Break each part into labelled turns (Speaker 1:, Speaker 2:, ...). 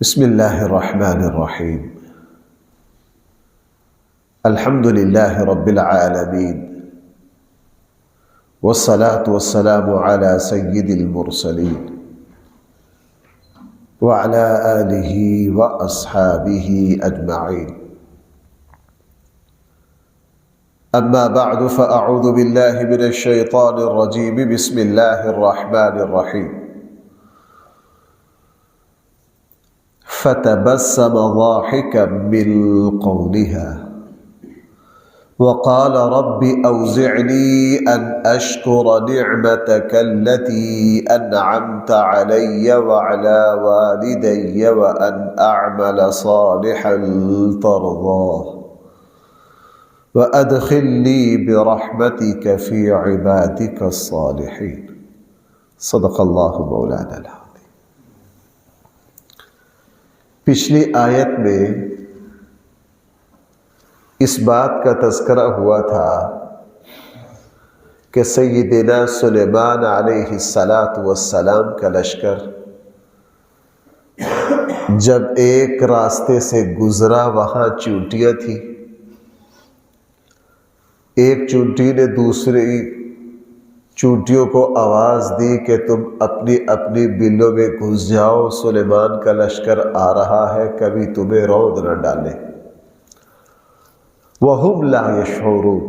Speaker 1: بسم اللہ الرحمن الرحیم الحمد للہ رب العالمین والصلاة والسلام علی سید المرسلین وعلی آلہ واصحابہ اجمعین اما بعد فاعوذ باللہ من الشیطان الرجیم بسم اللہ الرحمن الرحیم فتبسم ضاحكا من قولها وقال رب أوزعني أن أشكر نعمتك التي أنعمت علي وعلى والدي وأن أعمل صالحا ترضاه وأدخلني برحمتك في عبادك الصالحين صدق الله مولانا العظيم۔ پچھلی آیت میں اس بات کا تذکرہ ہوا تھا کہ سیدنا سلیمان علیہ السلام کا لشکر جب ایک راستے سے گزرا، وہاں چونٹیاں تھیں۔ ایک چونٹی نے دوسری چونٹیوں کو آواز دی کہ تم اپنی اپنی بلوں میں گھس جاؤ، سلیمان کا لشکر آ رہا ہے، کبھی تمہیں روند نہ ڈالے۔ وَهُمْ لَا يَشْعُرُونَ،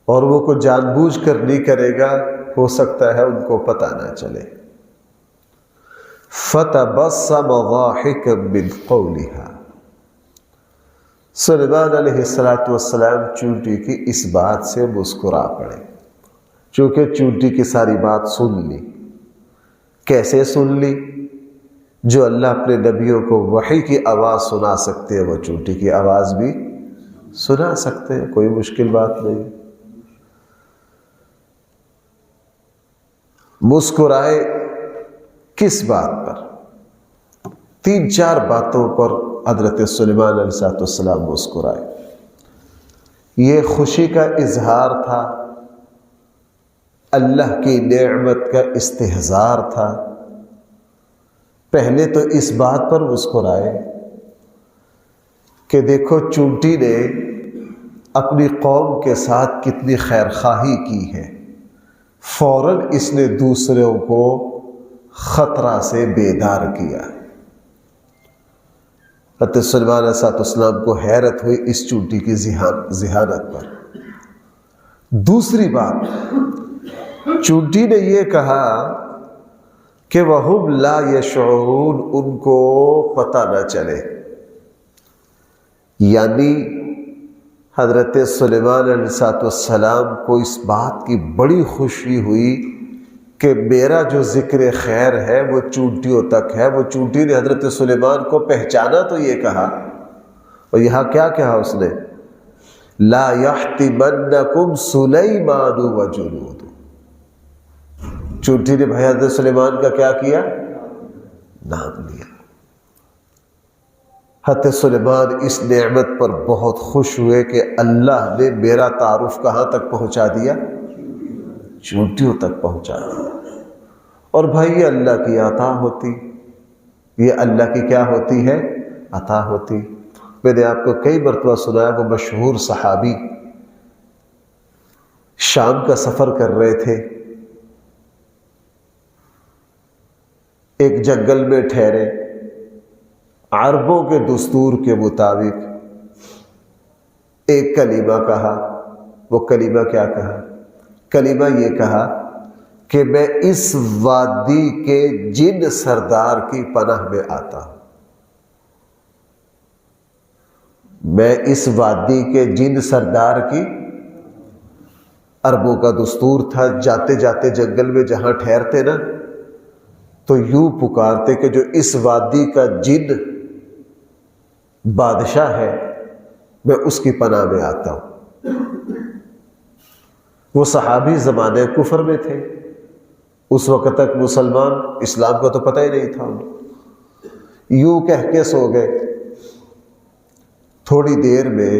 Speaker 1: اور وہ کو جان بوجھ کر نہیں کرے گا، ہو سکتا ہے ان کو پتہ نہ چلے۔ فَتَبَسَّمَ ضَاحِكًا مِّن قَوْلِهَا، سلیمان علیہ السلام چونٹی کی اس بات سے مسکرا پڑے، چونکہ چونٹی کی ساری بات سن لی۔ کیسے سن لی؟ جو اللہ اپنے نبیوں کو وحی کی آواز سنا سکتے ہیں، وہ چونٹی کی آواز بھی سنا سکتے ہیں، کوئی مشکل بات نہیں۔ مسکرائے کس بات پر؟ 3-4 باتوں پر حضرت سلیمان علیہ السلام مسکرائے۔ یہ خوشی کا اظہار تھا، اللہ کی نعمت کا استحضار تھا۔ پہلے تو اس بات پر مسکرائے کہ دیکھو چونٹی نے اپنی قوم کے ساتھ کتنی خیر خواہی کی ہے، فوراً اس نے دوسروں کو خطرہ سے بیدار کیا۔ حضرت سلیمان علیہ السلام کو حیرت ہوئی اس چونٹی کی ذہانت پر۔ دوسری بات، چونٹی نے یہ کہا کہ وَهُمْ لَا يَشْعُرُونَ، ان کو پتہ نہ چلے، یعنی حضرت سلیمان علیہ السلام کو اس بات کی بڑی خوشی ہوئی کہ میرا جو ذکر خیر ہے وہ چونٹیوں تک ہے۔ وہ چونٹی نے حضرت سلیمان کو پہچانا تو یہ کہا، اور یہاں کیا کہا اس نے؟ لَا يَحْتِمَنَّكُمْ سُلَيْمَانُ وَجُنُودُ۔ چونٹی نے بھائی حضرت سلیمان کا کیا کیا؟ نام لیا۔ حضرت سلیمان اس نعمت پر بہت خوش ہوئے کہ اللہ نے میرا تعارف کہاں تک پہنچا دیا؟ چونٹیوں تک پہنچا دیا۔ اور بھائی یہ اللہ کی عطا ہوتی، یہ اللہ کی کیا ہوتی ہے؟ عطا ہوتی۔ میں نے آپ کو کئی مرتبہ سنایا، وہ مشہور صحابی شام کا سفر کر رہے تھے، ایک جنگل میں ٹھہرے، عربوں کے دستور کے مطابق ایک کلمہ کہا۔ وہ کلمہ کیا کہا؟ کلمہ یہ کہا کہ میں اس وادی کے جن سردار کی پناہ میں آتا ہوں، میں اس وادی کے جن سردار کی۔ عربوں کا دستور تھا، جاتے جاتے جنگل میں جہاں ٹھہرتے نا تو یوں پکارتے کہ جو اس وادی کا جن بادشاہ ہے میں اس کی پناہ میں آتا ہوں۔ وہ صحابی زمانے کفر میں تھے، اس وقت تک مسلمان، اسلام کا تو پتہ ہی نہیں تھا انہیں۔ یوں کہہ کے سو گئے۔ تھوڑی دیر میں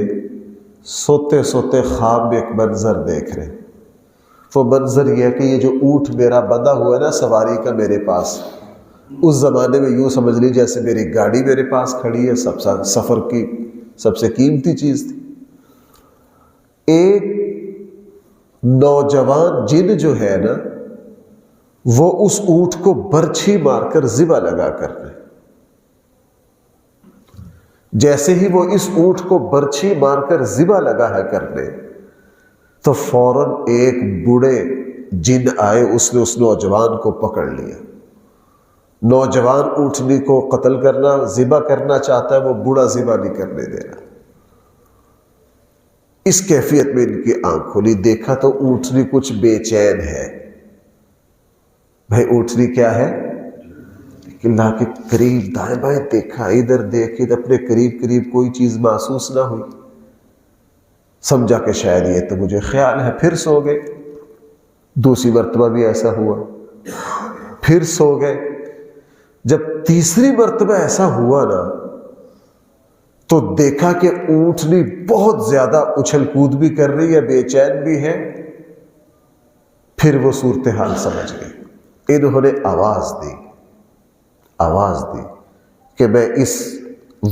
Speaker 1: سوتے سوتے خواب میں ایک منظر دیکھ رہے۔ وہ منظر یہ ہے کہ یہ جو اونٹ میرا بندھا ہوا ہے نا سواری کا میرے پاس، اس زمانے میں یوں سمجھ لی جیسے میری گاڑی میرے پاس کھڑی ہے، سفر کی سب سے قیمتی چیز تھی۔ ایک نوجوان جن جو ہے نا، وہ اس اونٹ کو برچھی مار کر ذبح لگا کر رہے، جیسے ہی وہ اس اونٹ کو برچھی مار کر ذبح لگا ہے کرنے، تو فوراً ایک بوڑھے جن آئے، اس نے اس نوجوان کو پکڑ لیا۔ نوجوان اونٹنی کو قتل کرنا، ذبح کرنا چاہتا ہے، وہ بوڑھا ذبح نہیں کرنے دے رہا۔ اس کیفیت میں ان کی آنکھ کھلی، دیکھا تو اونٹنی کچھ بے چین ہے۔ بھائی اونٹنی کیا ہے؟ اللہ کے قریب دائیں بائیں دیکھا، ادھر دیکھے، اپنے قریب قریب کوئی چیز محسوس نہ ہوئی، سمجھا کہ شاید یہ تو مجھے خیال ہے، پھر سو گئے۔ دوسری مرتبہ بھی ایسا ہوا، پھر سو گئے۔ جب تیسری مرتبہ ایسا ہوا نا، تو دیکھا کہ اونٹنی بہت زیادہ اچھل کود بھی کر رہی ہے، بے چین بھی ہے۔ پھر وہ صورتحال سمجھ گئے، انہوں نے آواز دی کہ میں اس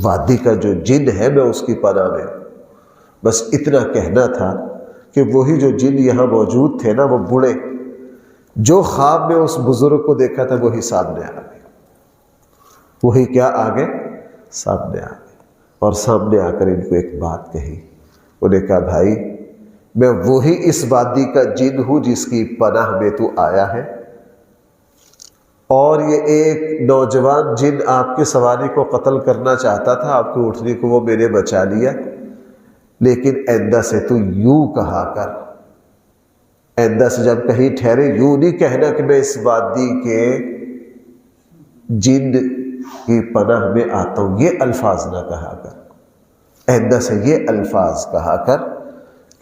Speaker 1: وادی کا جو جن ہے میں اس کی پناہ میں ہوں۔ بس اتنا کہنا تھا کہ وہی جو جن یہاں موجود تھے نا، وہ بوڑھے جو خواب میں اس بزرگ کو دیکھا تھا، وہی سامنے آ گئے۔ وہی کیا آ گئے؟ سامنے آ گئے، اور سامنے آ کر ان کو ایک بات کہی۔ انہوں نے کہا بھائی میں وہی اس وادی کا جن ہوں جس کی پناہ میں تو آیا ہے، اور یہ ایک نوجوان جن آپ کی سواری کو قتل کرنا چاہتا تھا، آپ کی اونٹنی کو وہ میں نے بچا لیا، لیکن آئندہ سے تو یوں کہا کر، آئندہ سے جب کہیں ٹھہرے یوں نہیں کہنا کہ میں اس وادی کے جن کی پناہ میں آتا ہوں، یہ الفاظ نہ کہا کر۔ آئندہ سے یہ الفاظ کہا کر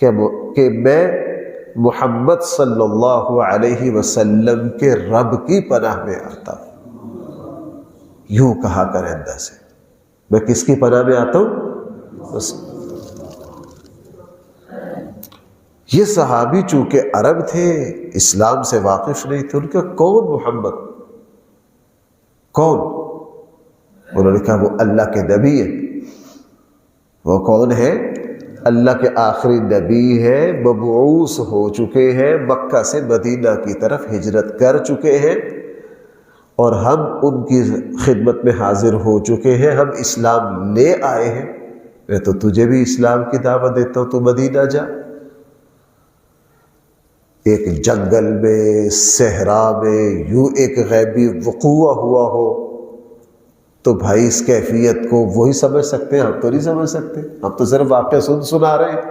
Speaker 1: کہ میں محمد صلی اللہ علیہ وسلم کے رب کی پناہ میں آتا ہوں، یوں کہا کر آئندہ سے۔ میں کس کی پناہ میں آتا ہوں؟ بس یہ صحابی چونکہ عرب تھے، اسلام سے واقف نہیں تھے، ان کا کون محمد، کون؟ انہوں نے کہا وہ اللہ کے نبی ہے۔ وہ کون ہے؟ اللہ کے آخری نبی ہے، مبعوث ہو چکے ہیں، مکہ سے مدینہ کی طرف ہجرت کر چکے ہیں، اور ہم ان کی خدمت میں حاضر ہو چکے ہیں، ہم اسلام لے آئے ہیں۔ میں تو تجھے بھی اسلام کی دعوت دیتا ہوں، تو مدینہ جا۔ ایک جنگل میں، صحرا میں، یوں ایک غیبی وقوع ہوا ہو تو بھائی اس کیفیت کو وہی سمجھ سکتے ہیں، ہم تو نہیں سمجھ سکتے، ہم تو صرف واقعہ سنا رہے ہیں۔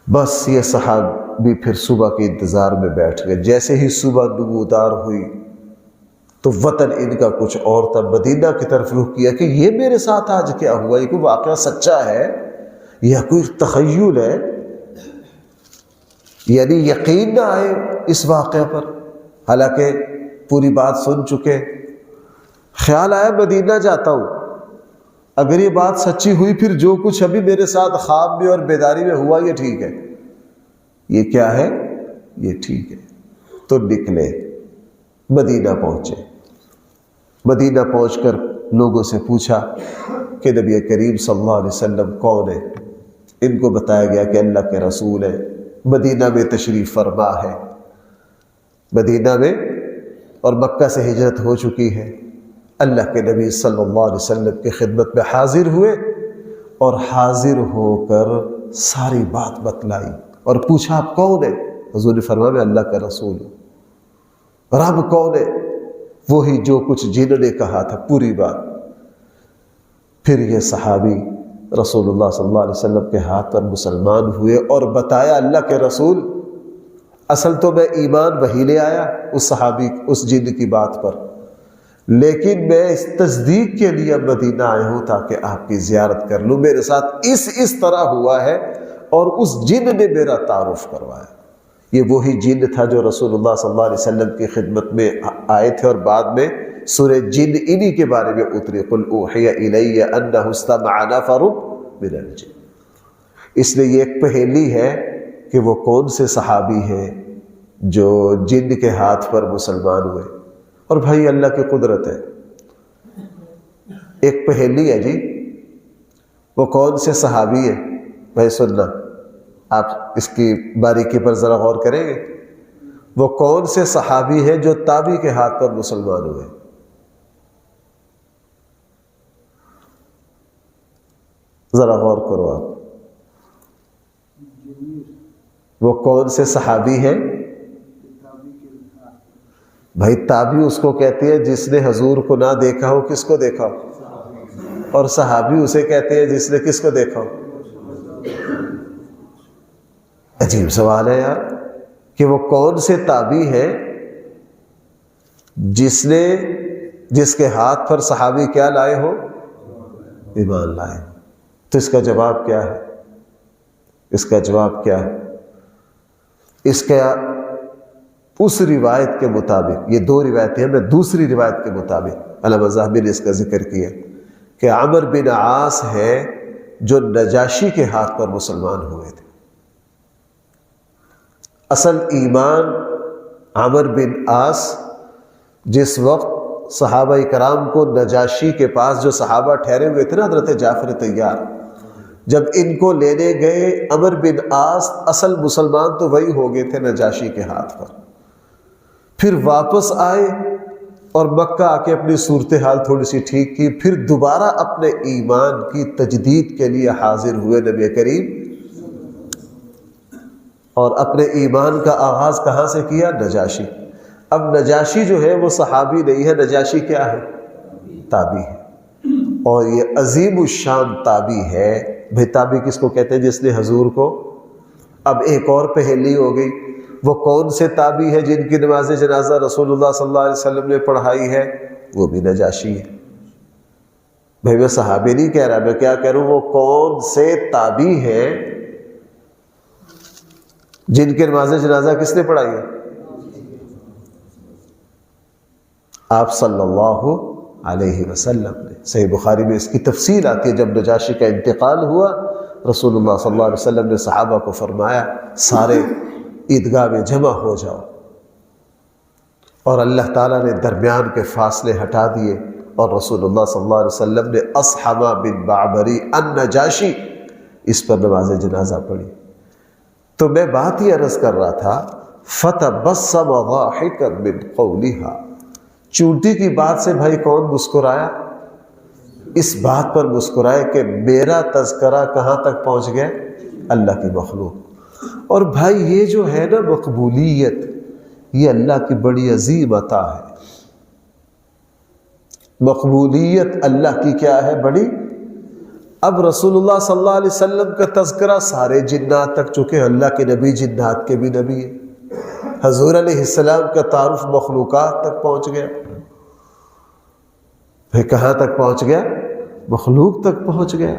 Speaker 1: بس یہ صحابی پھر صبح کے انتظار میں بیٹھ گئے۔ جیسے ہی صبح نمودار ہوئی تو وطن ان کا کچھ اور تھا، مدینہ کی طرف رخ کیا کہ یہ میرے ساتھ آج کیا ہوا، یہ کوئی واقعہ سچا ہے یا کوئی تخیل ہے؟ یعنی یقین نہ آئے اس واقعہ پر، حالانکہ پوری بات سن چکے۔ خیال آیا مدینہ جاتا ہوں، اگر یہ بات سچی ہوئی پھر جو کچھ ابھی میرے ساتھ خواب میں اور بیداری میں ہوا یہ ٹھیک ہے، یہ کیا ہے؟ یہ ٹھیک ہے۔ تو نکلے، مدینہ پہنچے۔ مدینہ پہنچ کر لوگوں سے پوچھا کہ نبی کریم صلی اللہ علیہ وسلم کون ہے؟ ان کو بتایا گیا کہ اللہ کے رسول ہے، مدینہ میں تشریف فرما ہے، مدینہ میں، اور مکہ سے ہجرت ہو چکی ہے۔ اللہ کے نبی صلی اللہ علیہ وسلم کی خدمت میں حاضر ہوئے، اور حاضر ہو کر ساری بات بتلائی اور پوچھا آپ کون ہیں؟ حضور نے فرمایا میں اللہ کا رسول ہوں۔ رب کون ہے؟ وہی جو کچھ جن نے کہا تھا، پوری بات۔ پھر یہ صحابی رسول اللہ صلی اللہ علیہ وسلم کے ہاتھ پر مسلمان ہوئے، اور بتایا اللہ کے رسول اصل تو میں ایمان وہی لے آیا اس صحابی اس جن کی بات پر، لیکن میں اس تصدیق کے لیے مدینہ آیا ہوں تاکہ آپ کی زیارت کر لوں، میرے ساتھ اس طرح ہوا ہے، اور اس جن نے میرا تعارف کروایا۔ یہ وہی جن تھا جو رسول اللہ صلی اللہ علیہ وسلم کی خدمت میں آئے تھے، اور بعد میں سورہ جن انہی کے بارے میں اتری، قل اوحی الی انہ استمع نفر من الجن۔ اس لیے یہ ایک پہیلی ہے کہ وہ کون سے صحابی ہیں جو جن کے ہاتھ پر مسلمان ہوئے، اور بھائی اللہ کی قدرت ہے. ایک پہیلی ہے جی، وہ کون سے صحابی ہے بھائی؟ سننا، آپ اس کی باریکی پر ذرا غور کریں گے. وہ کون سے صحابی ہے جو تابعی کے ہاتھ پر مسلمان ہوئے؟ ذرا غور کرو آپ. وہ کون سے صحابی ہیں بھائی؟ تابعی اس کو کہتے ہیں جس نے حضور کو نہ دیکھا ہو. کس کو دیکھا ہو؟ اور صحابی اسے کہتے ہیں جس نے کس کو دیکھا ہو. عجیب سوال ہے یار کہ وہ کون سے تابعی ہیں جس کے ہاتھ پر صحابی کیا لائے ہو؟ ایمان لائے. تو اس کا جواب کیا ہے؟ اس کا جواب کیا ہے؟ اس کا اس روایت کے مطابق، یہ دو روایتیں ہیں، میں دوسری روایت کے مطابق علامہ ذہبی نے اس کا ذکر کیا کہ عمر بن عاص ہے جو نجاشی کے ہاتھ پر مسلمان ہوئے تھے. اصل ایمان عمر بن عاص جس وقت صحابہ کرام کو نجاشی کے پاس، جو صحابہ ٹھہرے ہوئے تھے نا حضرت جعفر طیار، جب ان کو لینے گئے عمر بن عاص اصل مسلمان تو وہی ہو گئے تھے نجاشی کے ہاتھ پر. پھر واپس آئے اور مکہ آ کے اپنی صورتحال تھوڑی سی ٹھیک کی، پھر دوبارہ اپنے ایمان کی تجدید کے لیے حاضر ہوئے نبی کریم، اور اپنے ایمان کا آغاز کہاں سے کیا؟ نجاشی. اب نجاشی جو ہے وہ صحابی نہیں ہے، نجاشی کیا ہے؟ تابعی ہے. اور یہ عظیم الشان تابعی ہے. بھائی تابعی کس کو کہتے ہیں؟ جس نے حضور کو. اب ایک اور پہیلی ہو گئی، وہ کون سے تابعی ہے جن کی نماز جنازہ رسول اللہ صلی اللہ علیہ وسلم نے پڑھائی ہے؟ وہ بھی نجاشی ہے. بھائی میں صحابی نہیں کہہ رہا، میں کیا کہہ رہا ہوں، وہ کون سے تابعی ہیں جن کی نماز جنازہ کس نے پڑھائی ہے؟ آپ صلی اللہ علیہ وسلم نے. صحیح بخاری میں اس کی تفصیل آتی ہے. جب نجاشی کا انتقال ہوا، رسول اللہ صلی اللہ علیہ وسلم نے صحابہ کو فرمایا سارے عیدگاہ میں جمع ہو جاؤ، اور اللہ تعالیٰ نے درمیان کے فاصلے ہٹا دیے، اور رسول اللہ صلی اللہ علیہ وسلم نے اصحمہ بن بعبری النجاشی اس پر نماز جنازہ پڑھی. تو میں بات یہ عرض کر رہا تھا، فَتَبَسَّمَ ضَاحِكًا مِّن قَوْلِهَا، چونٹی کی بات سے بھائی کون مسکرایا؟ اس بات پر مسکرائے کہ میرا تذکرہ کہاں تک پہنچ گیا؟ اللہ کی مخلوق. اور بھائی یہ جو ہے نا مقبولیت، یہ اللہ کی بڑی عظیم عطا ہے. مقبولیت اللہ کی کیا ہے؟ بڑی. اب رسول اللہ صلی اللہ علیہ وسلم کا تذکرہ سارے جنات تک، چونکہ اللہ کے نبی جنات کے بھی نبی ہے. حضور علیہ السلام کا تعارف مخلوقات تک پہنچ گیا. پھر کہاں تک پہنچ گیا؟ مخلوق تک پہنچ گیا.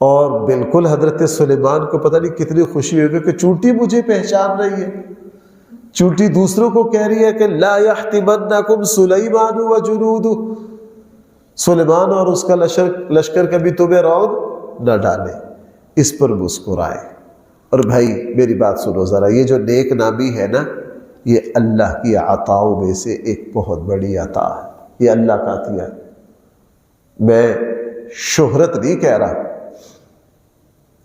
Speaker 1: اور بالکل حضرت سلیمان کو پتہ نہیں کتنی خوشی ہوگی کہ چونٹی مجھے پہچان رہی ہے. چونٹی دوسروں کو کہہ رہی ہے کہ لا یحتمنکم سلیمان وجنودہ، سلیمان اور اس کا لشکر کبھی تمہیں رون نہ ڈالے. اس پر مسکرائے. اور بھائی میری بات سنو ذرا، یہ جو نیک نامی ہے نا، یہ اللہ کی عطاؤں میں سے ایک بہت بڑی عطا ہے. یہ اللہ کا عطیہ ہے. میں شہرت نہیں کہہ رہا.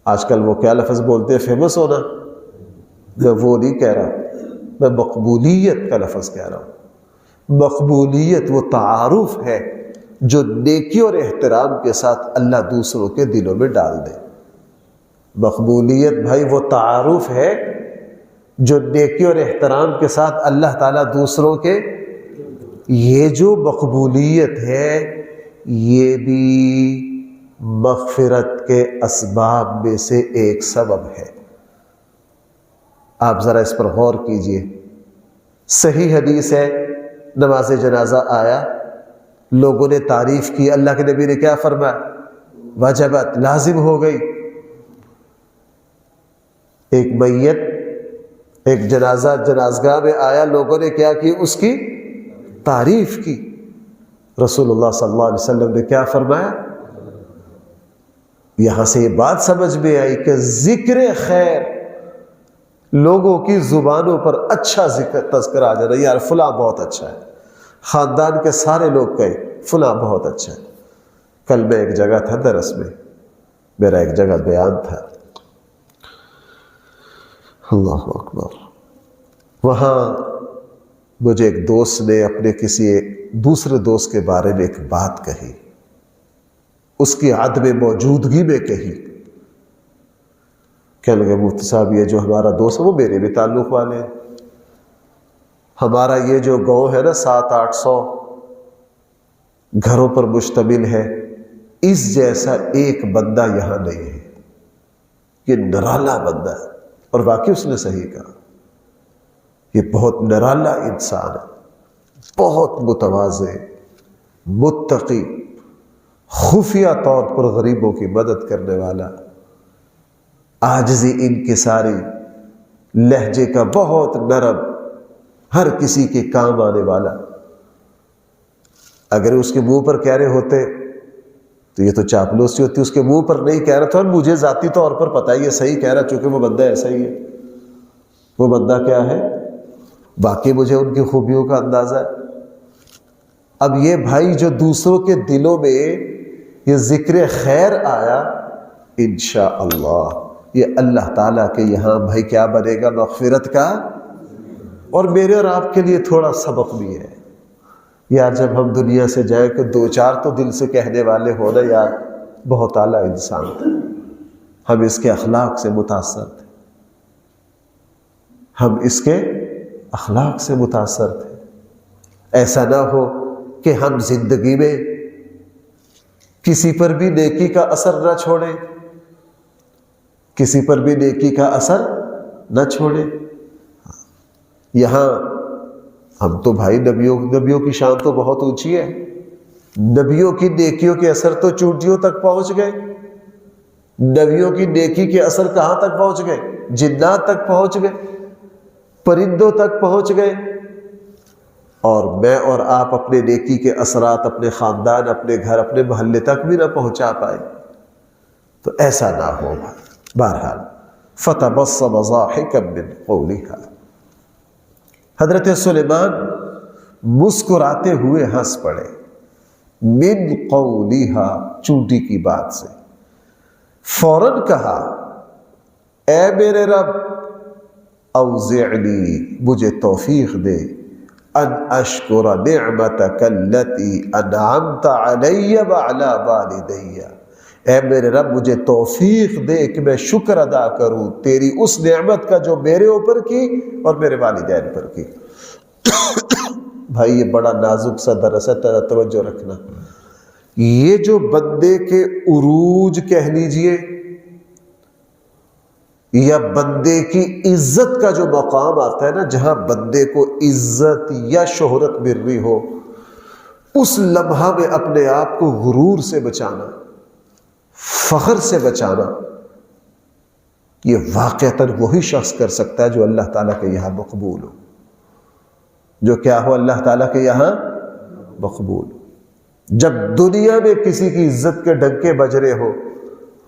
Speaker 1: آج کل وہ کیا لفظ بولتے ہیں، فیمس ہونا، میں وہ نہیں کہہ رہا. میں مقبولیت کا لفظ کہہ رہا ہوں. مقبولیت وہ تعارف ہے جو نیکی اور احترام کے ساتھ اللہ دوسروں کے دلوں میں ڈال دے. مقبولیت بھائی وہ تعارف ہے جو نیکی اور احترام کے ساتھ اللہ تعالیٰ دوسروں کے. یہ جو مقبولیت ہے یہ بھی مغفرت کے اسباب میں سے ایک سبب ہے. آپ ذرا اس پر غور کیجئے. صحیح حدیث ہے، نماز جنازہ آیا، لوگوں نے تعریف کی، اللہ کے نبی نے کیا فرمایا؟ وجبت، لازم ہو گئی. ایک میت، ایک جنازہ جنازگاہ میں آیا، لوگوں نے کیا کی؟ اس کی تعریف کی. رسول اللہ صلی اللہ علیہ وسلم نے کیا فرمایا؟ یہاں سے یہ بات سمجھ میں آئی کہ ذکر خیر، لوگوں کی زبانوں پر اچھا ذکر تذکر آ جانا، یار فلاں بہت اچھا ہے، خاندان کے سارے لوگ کہے فلاں بہت اچھا ہے. کل میں ایک جگہ تھا درس میں، میرا ایک جگہ بیان تھا، اللہ اکبر، وہاں مجھے ایک دوست نے اپنے کسی دوسرے دوست کے بارے میں ایک بات کہی، اس کی عدم موجودگی میں کہی. کہنے لگے مفتی صاحب یہ جو ہمارا دوست ہے وہ میرے بھی تعلق والے ہیں، ہمارا یہ جو گاؤں ہے نا 700-800 گھروں پر مشتمل ہے، اس جیسا ایک بندہ یہاں نہیں ہے، یہ نرالا بندہ ہے. اور واقعی اس نے صحیح کہا، یہ بہت نرالا انسان ہے، بہت متواضع، متقی، خفیہ طور پر غریبوں کی مدد کرنے والا، عاجزی انکساری، لہجے کا بہت نرم، ہر کسی کے کام آنے والا. اگر اس کے منہ پر کہہ رہے ہوتے تو یہ تو چاپلوسی ہوتی، اس کے منہ پر نہیں کہہ رہا تھا، اور مجھے ذاتی طور پر پتہ ہے یہ صحیح کہہ رہا، چونکہ وہ بندہ ایسا ہی ہے. وہ بندہ کیا ہے؟ باقی مجھے ان کی خوبیوں کا اندازہ ہے. اب یہ بھائی جو دوسروں کے دلوں میں یہ ذکر خیر آیا، انشاءاللہ یہ اللہ تعالیٰ کے یہاں بھائی کیا بنے گا؟ مغفرت کا. اور میرے اور آپ کے لیے تھوڑا سبق بھی ہے یار، جب ہم دنیا سے جائیں کہ 2-4 تو دل سے کہنے والے ہو نا یار بہت اعلیٰ انسان تھا، ہم اس کے اخلاق سے متاثر تھے، ہم اس کے اخلاق سے متاثر تھے. ایسا نہ ہو کہ ہم زندگی میں کسی پر بھی نیکی کا اثر نہ چھوڑیں، کسی پر بھی نیکی کا اثر نہ چھوڑیں. یہاں ہم تو بھائی نبیوں کی شان تو بہت اونچی ہے، نبیوں کی نیکیوں کے اثر تو چونٹیوں تک پہنچ گئے. نبیوں کی نیکی کے اثر کہاں تک پہنچ گئے؟ جنات تک پہنچ گئے، پرندوں تک پہنچ گئے. اور میں اور آپ اپنے نیکی کے اثرات اپنے خاندان، اپنے گھر، اپنے محلے تک بھی نہ پہنچا پائے. تو ایسا نہ ہو. بہرحال فتبسم ضاحکا من قولها، حضرت سلیمان مسکراتے ہوئے ہنس پڑے، من قولها، چونٹی کی بات سے. فوراً کہا اے میرے رب اوزعنی، مجھے توفیق دے، ان اشکر نعمتک التی انعمت علی وعلی والدی، اے میرے رب مجھے توفیق دے کہ میں شکر ادا کروں تیری اس نعمت کا جو میرے اوپر کی اور میرے والدین پر کی. بھائی یہ بڑا نازک سا درس ہے، توجہ رکھنا. یہ جو بندے کے عروج کہہ لیجئے یا بندے کی عزت کا جو مقام آتا ہے نا، جہاں بندے کو عزت یا شہرت مل رہی ہو، اس لمحہ میں اپنے آپ کو غرور سے بچانا، فخر سے بچانا، یہ واقعتاً وہی شخص کر سکتا ہے جو اللہ تعالیٰ کے یہاں مقبول ہو. جو کیا ہو؟ اللہ تعالیٰ کے یہاں مقبول. جب دنیا میں کسی کی عزت کے ڈنکے بج رہے ہو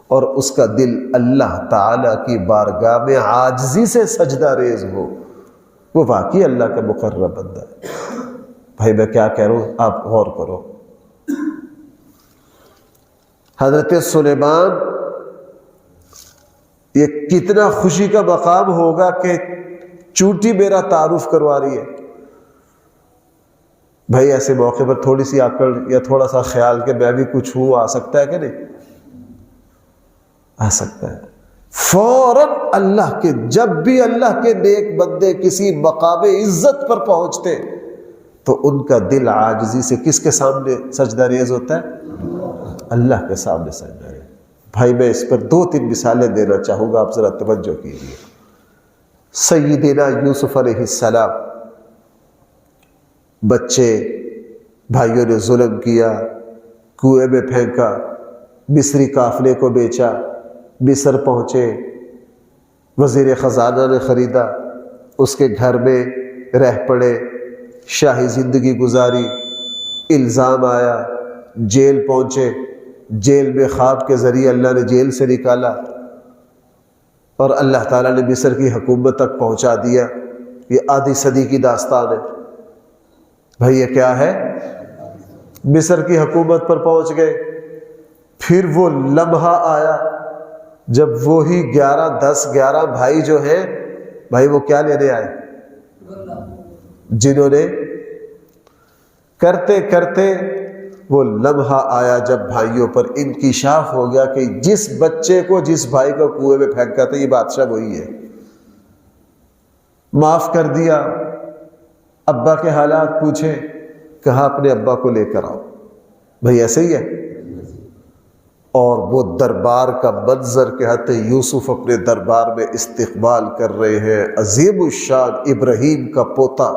Speaker 1: اور اس کا دل اللہ تعالیٰ کی بارگاہ میں عاجزی سے سجدہ ریز ہو، وہ واقعی اللہ کا مقرب بندہ ہے. بھائی میں کیا کہہ رہا ہوں، آپ غور کرو. حضرت سلیمان یہ کتنا خوشی کا مقام ہوگا کہ چونٹی میرا تعارف کروا رہی ہے. بھائی ایسے موقع پر تھوڑی سی عقل یا تھوڑا سا خیال کہ میں بھی کچھ ہوں آ سکتا ہے کہ نہیں؟ آ سکتا ہے. فوراً اللہ کے، جب بھی اللہ کے نیک بندے کسی مقام عزت پر پہنچتے تو ان کا دل عاجزی سے کس کے سامنے سجدہ ریز ہوتا ہے؟ اللہ کے سامنے سجدہ ریز. بھائی میں اس پر 2-3 مثالیں دینا چاہوں گا، آپ ذرا توجہ کیجیے. سیدنا یوسف علیہ السلام، بچے بھائیوں نے ظلم کیا، کنویں میں پھینکا، مصری قافلے کو بیچا، مصر پہنچے، وزیر خزانہ نے خریدا، اس کے گھر میں رہ پڑے، شاہی زندگی گزاری. الزام آیا، جیل پہنچے، جیل میں خواب کے ذریعے اللہ نے جیل سے نکالا اور اللہ تعالیٰ نے مصر کی حکومت تک پہنچا دیا. یہ آدھی صدی کی داستان ہے. بھائی یہ کیا ہے؟ مصر کی حکومت پر پہنچ گئے. پھر وہ لمحہ آیا جب وہی 11 بھائی جو ہیں بھائی وہ کیا لینے آئے؟ جنہوں نے کرتے کرتے وہ لمحہ آیا جب بھائیوں پر انکشاف ہو گیا کہ جس بچے کو جس بھائی کو کنویں میں پھینکا تھا یہ بادشاہ وہی ہے. معاف کر دیا. ابا کے حالات پوچھے، کہا اپنے ابا کو لے کر آؤ. بھائی ایسے ہی ہے. اور وہ دربار کا منظر کہ حضرت یوسف اپنے دربار میں استقبال کر رہے ہیں. عظیم الشان ابراہیم کا پوتا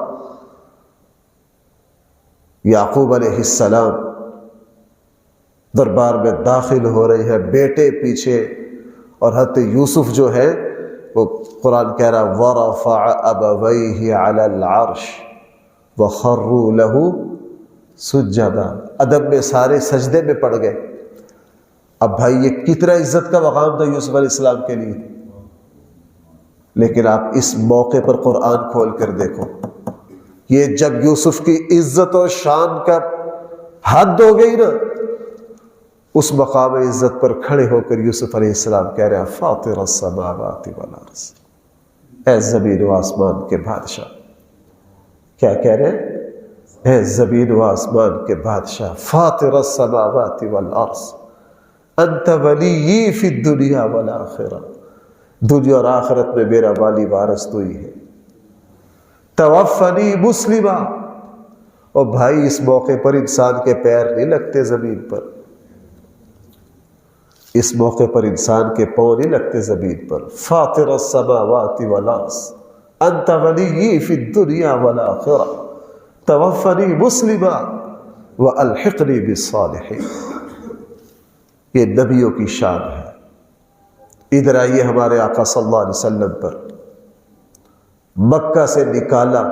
Speaker 1: یعقوب علیہ السلام دربار میں داخل ہو رہے ہیں، بیٹے پیچھے. اور حضرت یوسف جو ہے وہ قرآن کہہ رہا وَرَفَعَ أَبَوَيْهِ عَلَى الْعَرْشِ وَخَرُّوا لَهُ سُجَّدًا. ادب میں سارے سجدے میں پڑ گئے. اب بھائی یہ کتنا عزت کا مقام تھا یوسف علیہ السلام کے لیے. لیکن آپ اس موقع پر قرآن کھول کر دیکھو، یہ جب یوسف کی عزت اور شان کا حد ہو گئی نا، اس مقام عزت پر کھڑے ہو کر یوسف علیہ السلام کہہ رہے ہیں فاطر السماوات والارض، اے زمین و آسمان کے بادشاہ. کیا کہہ رہے ہیں؟ اے زمین و آسمان کے بادشاہ، فاطر السماوات والارض انت ولی فی الدنیا والآخرہ، دنیا اور آخرت میں میرا والی وارث تو ہی ہے. توفنی مسلمہ. اور بھائی اس موقع پر انسان کے پیر نہیں لگتے زمین پر، اس موقع پر انسان کے پاؤں نہیں لگتے زمین پر. فاطر السماوات والارض انت ولی فی الدنیا والآخرہ توفنی مسلمہ والحقنی بالصالحین. یہ نبیوں کی شان ہے. ادھر آئیے ہمارے آقا صلی اللہ علیہ وسلم پر مکہ سے نکالا،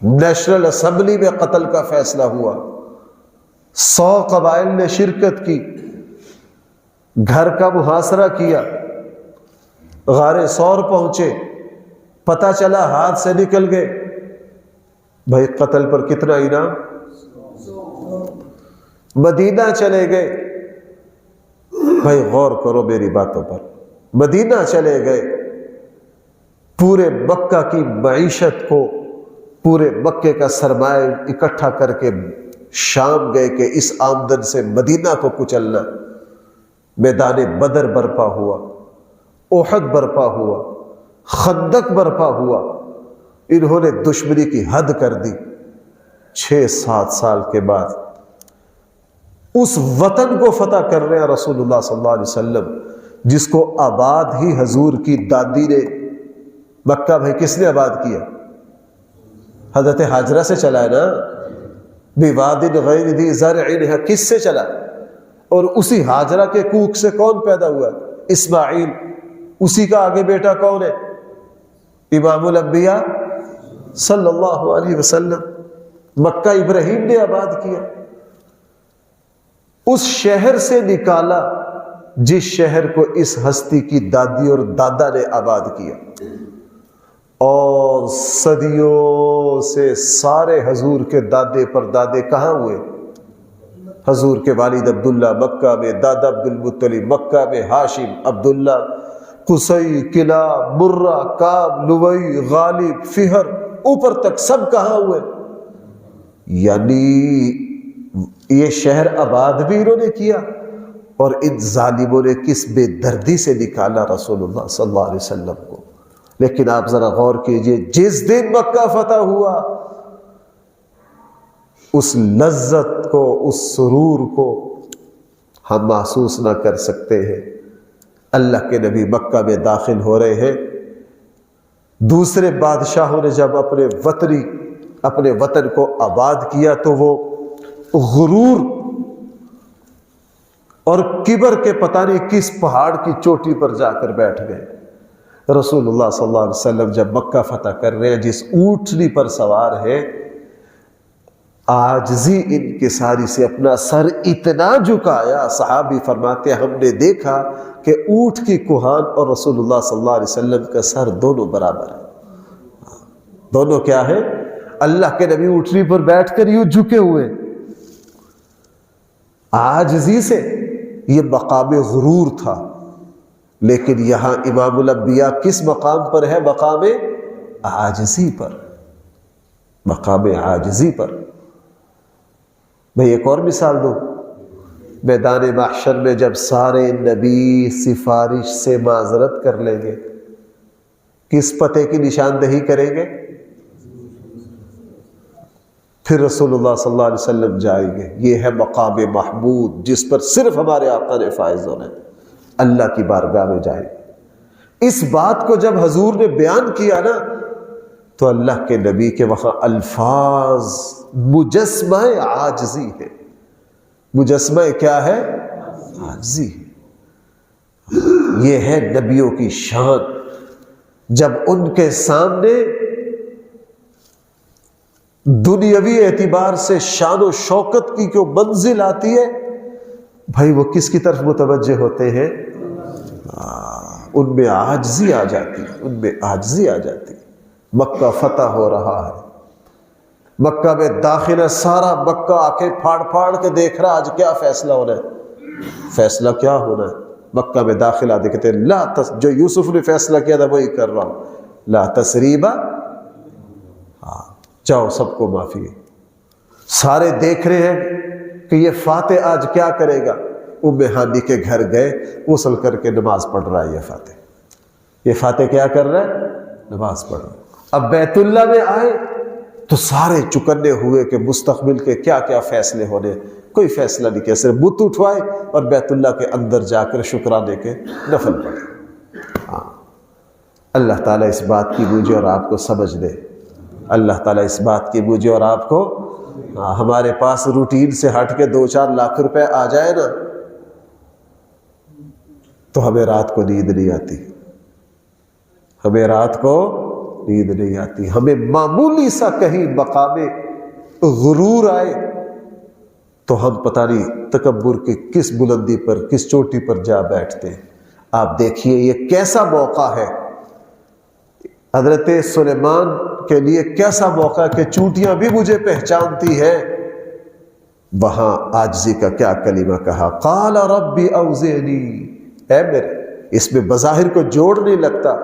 Speaker 1: نیشنل اسمبلی میں قتل کا فیصلہ ہوا، 100 قبائل نے شرکت کی، گھر کا محاصرہ کیا، غار ثور پہنچے، پتہ چلا ہاتھ سے نکل گئے. بھائی قتل پر کتنا انعام؟ مدینہ چلے گئے. بھائی غور کرو میری باتوں پر. مدینہ چلے گئے، پورے مکہ کی معیشت کو، پورے مکے کا سرمایہ اکٹھا کر کے شام گئے کہ اس آمدن سے مدینہ کو کچلنا. میدان بدر برپا ہوا، احد برپا ہوا، خندق برپا ہوا. انہوں نے دشمنی کی حد کر دی. 6-7 سال کے بعد اس وطن کو فتح کر رہے ہیں رسول اللہ صلی اللہ علیہ وسلم، جس کو آباد ہی حضور کی دادی نے. مکہ بھائی کس نے آباد کیا؟ حضرت ہاجرہ سے چلا ہے نا. بواد غیر ذی زرع کس سے چلا؟ اور اسی ہاجرہ کے کوکھ سے کون پیدا ہوا؟ اسماعیل. اسی کا آگے بیٹا کون ہے؟ امام الانبیاء صلی اللہ علیہ وسلم. مکہ ابراہیم نے آباد کیا. اس شہر سے نکالا جس شہر کو اس ہستی کی دادی اور دادا نے آباد کیا. اور صدیوں سے سارے حضور کے دادے پر دادے کہاں ہوئے؟ حضور کے والد عبداللہ مکہ میں، دادا عبد المطلب مکہ میں، ہاشم، عبداللہ، قصی، کلاب، مرہ، کعب، لوئی، غالب، فہر، اوپر تک سب کہاں ہوئے؟ یعنی یہ شہر آباد بھی انہوں نے کیا. اور ان ظالموں نے کس بے دردی سے نکالا رسول اللہ صلی اللہ علیہ وسلم کو. لیکن آپ ذرا غور کیجئے، جس دن مکہ فتح ہوا اس لذت کو، اس سرور کو ہم محسوس نہ کر سکتے ہیں. اللہ کے نبی مکہ میں داخل ہو رہے ہیں. دوسرے بادشاہوں نے جب اپنے وطن کو آباد کیا تو وہ غرور اور کبر کے پتہ نہیں کس پہاڑ کی چوٹی پر جا کر بیٹھ گئے. رسول اللہ صلی اللہ علیہ وسلم جب مکہ فتح کر رہے ہیں، جس اونٹنی پر سوار ہے، عاجزی انکساری سے اپنا سر اتنا جھکایا، صحابی فرماتے ہم نے دیکھا کہ اونٹ کی کوہان اور رسول اللہ صلی اللہ علیہ وسلم کا سر دونوں برابر ہیں. دونوں کیا ہے؟ اللہ کے نبی اٹھنی پر بیٹھ کر یوں جھکے ہوئے عاجزی سے، یہ مقام غرور تھا. لیکن یہاں امام الانبیاء کس مقام پر ہے؟ مقام عاجزی پر، مقام عاجزی پر. میں ایک اور مثال دوں. میدان محشر میں جب سارے نبی سفارش سے معذرت کر لیں گے، کس پتے کی نشاندہی کریں گے؟ پھر رسول اللہ صلی اللہ علیہ وسلم جائیں گے. یہ ہے مقام محمود جس پر صرف ہمارے آقا نے فائز ہونا ہے. اللہ کی بارگاہ میں جائیں گے. اس بات کو جب حضور نے بیان کیا نا تو اللہ کے نبی کے وہاں الفاظ مجسمہ عاجزی ہے. مجسمہ کیا ہے؟ عاجزی. یہ ہے نبیوں کی شان. جب ان کے سامنے دنیاوی اعتبار سے شان و شوکت کی جو منزل آتی ہے، بھائی وہ کس کی طرف متوجہ ہوتے ہیں؟ ان میں عاجزی آ جاتی، ان میں عاجزی آ جاتی. مکہ فتح ہو رہا ہے، مکہ میں داخل ہے، سارا مکہ آنکھیں پھاڑ پھاڑ کے دیکھ رہا آج کیا فیصلہ ہونا ہے. فیصلہ کیا ہونا ہے؟ مکہ میں داخل آتے کہتے ہیں جو یوسف نے فیصلہ کیا تھا وہی کر رہا ہوں، لا تسریبا، جاؤ سب کو معافی ہے. سارے دیکھ رہے ہیں کہ یہ فاتح آج کیا کرے گا. ام ہانی کے گھر گئے، غسل کر کے نماز پڑھ رہا ہے یہ فاتح کیا کر رہا ہے؟ نماز پڑھ رہا ہے. اب بیت اللہ میں آئے تو سارے چکنے ہوئے کہ مستقبل کے کیا کیا فیصلے ہونے. کوئی فیصلہ نہیں کیا، صرف بت اٹھوائے اور بیت اللہ کے اندر جا کر شکرانے کے نفل پڑھے. اللہ تعالیٰ اس بات کی مجھے اور آپ کو سمجھ دے. اللہ تعالیٰ اس بات کی مجھے اور آپ کو، ہمارے پاس روٹین سے ہٹ کے 2-4 لاکھ روپے آ جائے نا تو ہمیں رات کو نیند نہیں آتی، ہمیں رات کو نیند نہیں آتی. ہمیں معمولی سا کہیں مقام غرور آئے تو ہم پتہ نہیں تکبر کے کس بلندی پر، کس چوٹی پر جا بیٹھتے ہیں. آپ دیکھیے یہ کیسا موقع ہے حضرت سلیمان کے لیے، کیسا موقع کہ چونٹیاں بھی مجھے پہچانتی ہیں. وہاں عاجزی کا کیا کلمہ کہا، قال ربی اوزعنی. اے میرے، اس میں بظاہر کو جوڑ نہیں لگتا.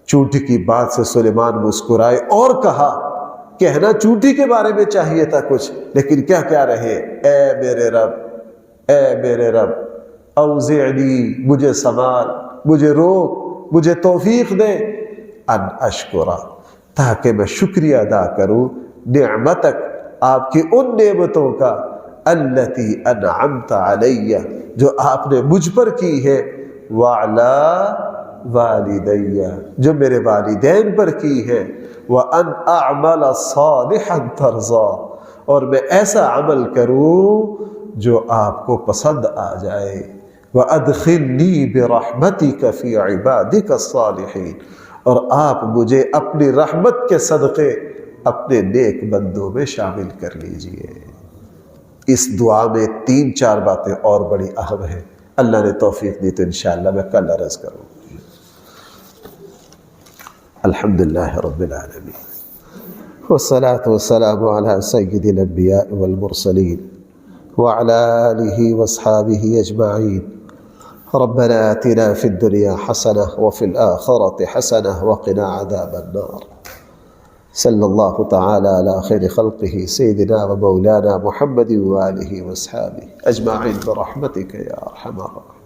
Speaker 1: چونٹی کی بات سے سلیمان مسکرائے اور کہا، کہنا چونٹی کے بارے میں چاہیے تھا کچھ، لیکن کیا رہے، اے میرے رب، اے میرے رب اوزعنی، مجھے سنبھال، مجھے روک، مجھے توفیق دے، ان اشکرا، تاکہ میں شکریہ ادا کروں، نعمتک، آپ کی ان نعمتوں کا، التی انعمت علیہ، جو آپ نے مجھ پر کی ہے، وعلی والدیہ، جو میرے والدین پر کی ہے، وان اعمل صالحا ترضا، اور میں ایسا عمل کروں جو آپ کو پسند آ جائے، وادخلنی برحمتک فی عبادک الصالحین، اور آپ مجھے اپنی رحمت کے صدقے اپنے نیک بندوں میں شامل کر لیجئے. اس دعا میں 3-4 باتیں اور بڑی اہم ہیں. اللہ نے توفیق دی تو انشاءاللہ میں کل عرض کروں. الحمدللہ رب العالمین، والصلاة والسلام علی سید الانبیاء والمرسلین وعلی آلہ واصحابہ اجمعین. ربنا آتنا في الدنيا حسنة وفي الآخرة حسنة وقنا عذاب النار. صلى الله تعالى على خير خلقه سيدنا ومولانا محمد وآله واصحابه أجمعين برحمتك يا أرحم الراحمين.